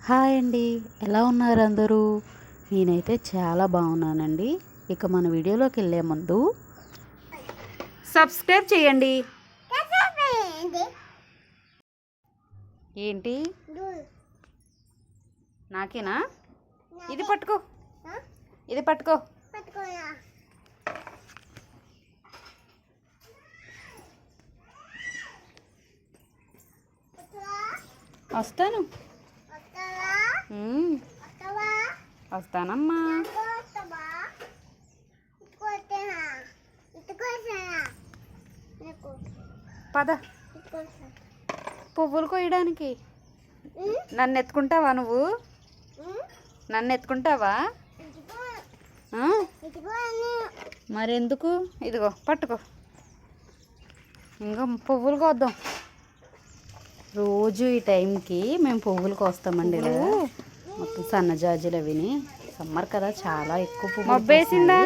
Hi అండి, ఎలా ఉన్నారు అందరూ? నేనైతే చాలా బాగున్నానండి. ఇక మన వీడియోలోకి వెళ్ళే ముందు సబ్స్క్రైబ్ చేయండి. ఏంటి నాకేనా? ఇది పట్టుకో, ఇది పట్టుకో. వస్తాను, వస్తానమ్మా. పద, పువ్వులు కొయ్యడానికి. నన్ను ఎత్తుకుంటావా నువ్వు? నన్ను ఎత్తుకుంటావా? మరెందుకు? ఇదిగో పట్టుకో. ఇంకా పువ్వులు కోద్దాం. రోజు ఈ టైంకి మేము పువ్వులు కోస్తామండి. ఇలా మొత్తం సన్నజాజులు అవిని. సమ్మర్ కదా, చాలా ఎక్కువ పువ్వులు. మబ్బేసిందా?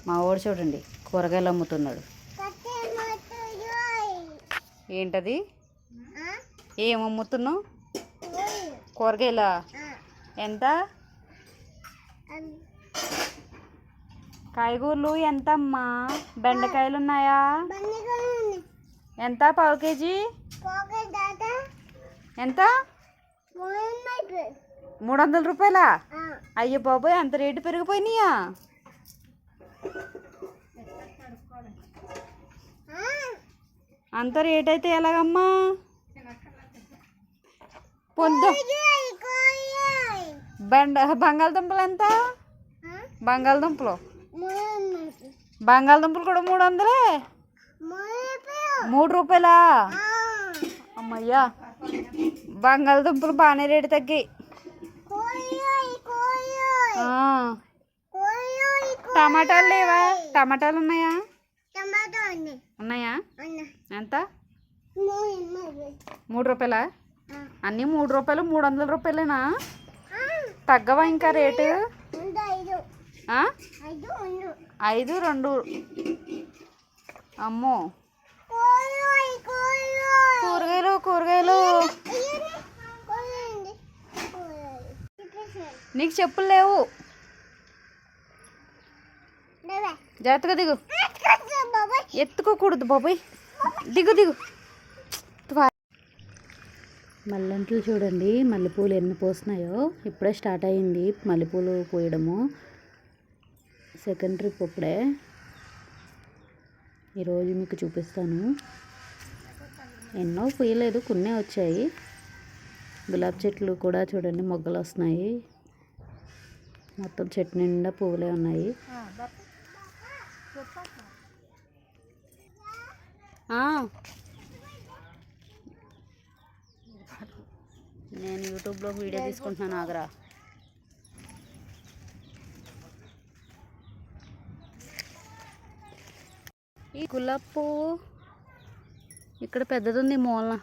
మా వాడు చూడండి కూరగాయలు అమ్ముతున్నాడు. ఏంటది? ఏం అమ్ముతున్నావు? కూరగాయలా? ఎంత? కాయగూరలు ఎంతమ్మా? బెండకాయలు ఉన్నాయా? ఎంత? పావు కేజీ ఎంత? 300 రూపాయలా? అయ్యో బాబోయ్, అంత రేటు పెరిగిపోయినాయా? అంత రేట్ అయితే ఎలాగమ్మా? పొద్దు బంగాళదుంపలు ఎంత? బంగాళదుంపలు కూడా 300. 3 రూపాయలా? అమ్మయ్యా, బంగాళదుంపలు బాగానే రేటు తగ్గాయి. టమాటాలు లేవా? టమాటాలు ఉన్నాయా? ఉన్నాయా? ఎంత? 3 రూపాయలా? అన్నీ 3 రూపాయలు, 300 రూపాయలేనా? తగ్గవా ఇంకా రేటు? 5, 2. అమ్మో, కూరగాయలు నీకు చెప్పులు లేవు. జాగ్రత్తగా దిగు. ఎత్తుకోకూడదు బాబాయ్, దిగు. మల్లెంట్లు చూడండి, మల్లెపూలు ఎన్ని పోస్తున్నాయో. ఇప్పుడే స్టార్ట్ అయింది మల్లెపూలు పోయడము. సెకండ్ ట్రిప్ ఇప్పుడే. ఈరోజు మీకు చూపిస్తాను. ఎన్నో పోయలేదు, కొన్నే వచ్చాయి. గులాబీ చెట్లు కూడా చూడండి మొగ్గలు వస్తున్నాయి. మొత్తం చెట్టు నిండా పువ్వులే ఉన్నాయి. నేను యూట్యూబ్లో వీడియో తీసుకుంటున్నాను, ఆగరా. ఈ గులాబీ పువ్వు ఇక్కడ పెద్దది ఉంది మూలన.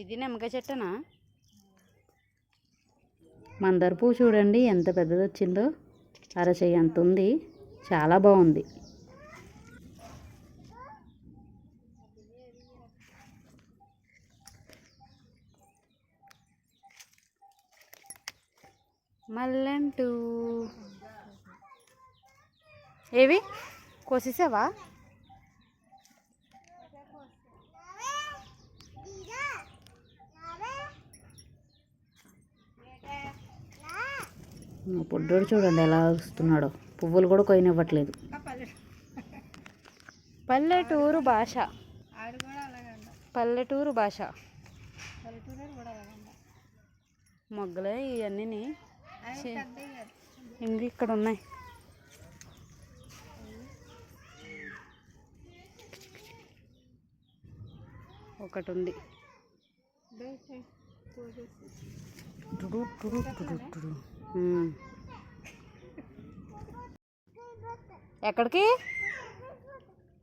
ఇది నిమ్మకాయ చెట్టనా? మందార పువ్వు చూడండి ఎంత పెద్దది వచ్చిందో. అరచేయి అంత ఉంది, చాలా బాగుంది. మల్లెంటూ ఏవి కోసేసావా? పొడ్డోడు చూడండి ఎలా వస్తున్నాడో. పువ్వులు కూడా కొయ్యనివ్వట్లేదు. పల్లెటూరు భాష, పల్లెటూరు భాష. మొగ్గలే ఇవన్నీ ఇంక ఇక్కడ ఉన్నాయి. ఒకటి ఉంది. ఎక్కడికి?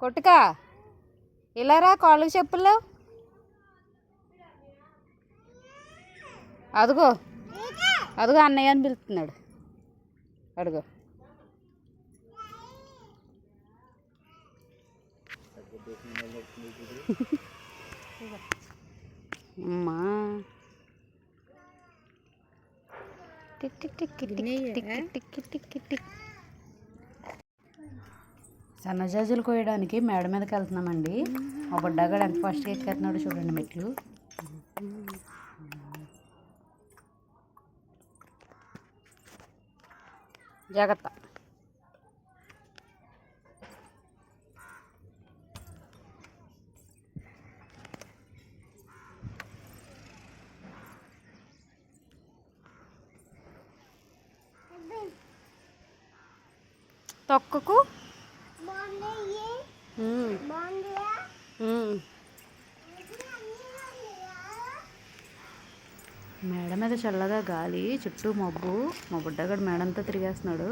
కొట్టుకా, ఇలా రా. కాళ్ళకి చెప్పుల్లో. అదిగో అన్నయ్య అని పిలుస్తున్నాడు. అడుగు. అమ్మా టిక్ టిక్ టిక్ టిక్ టిక్ టిక్ టిక్ టిక్ టిక్. సన్నజాజులు కోయడానికి మేడ మీదకి వెళ్తున్నామండి. మా బుడ్డాగాడు ఎంత ఫాస్ట్గా ఎక్కేస్తున్నాడు చూడండి మెట్లు. జాగ్రత్త. తొక్కకు. మేడ మీద చల్లగా గాలి, చుట్టూ మబ్బు. మా బుడ్డగాడు మేడంతా తిరిగేస్తున్నాడు.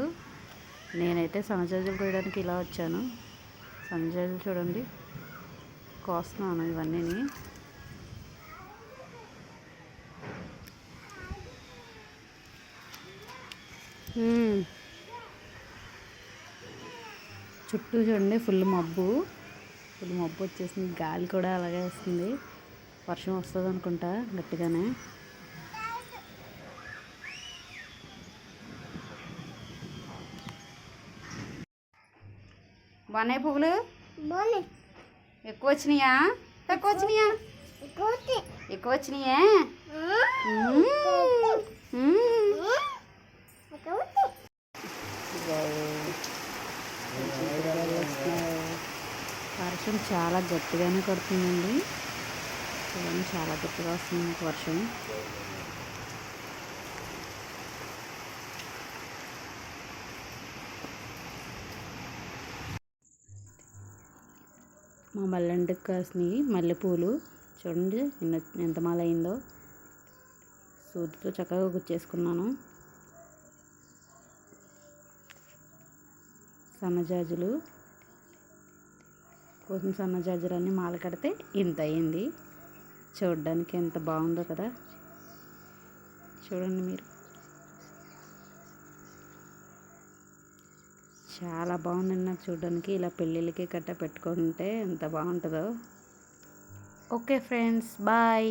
నేనైతే సన్నజాజులు కోయడానికి ఇలా వచ్చాను. సన్నజాజులు చూడండి కోస్తున్నాను ఇవన్నీని. చుట్టూ చూడండి ఫుల్ మబ్బు వచ్చేసింది. గాలి కూడా అలాగే వస్తుంది. వర్షం వస్తుంది అనుకుంటా గట్టిగానే. బాగున్నాయి పువ్వులు. ఎక్కువ వచ్చినాయా తక్కువ వచ్చినాయా? ఎక్కువ వచ్చినాయే. వర్షం చాలా గట్టిగానే కొడుతుందండి. చూడండి చాలా గట్టిగా వస్తుంది వర్షం. మా మల్లెంటికి కాసినాయి మల్లెపూలు చూడండి ఎంత మాల అయిందో. సూదితో చక్కగా గుచ్చేసుకున్నాను. సన్నజాజులు కోసం సన్నజాజులన్నీ మాల కడితే ఇంత అయింది. చూడడానికి ఎంత బాగుందో కదా, చూడండి మీరు. చాలా బాగుందండి నాకు చూడడానికి. ఇలా పెళ్ళిళ్ళకి గట్ట పెట్టుకుంటే ఎంత బాగుంటుందో. Okay friends, bye.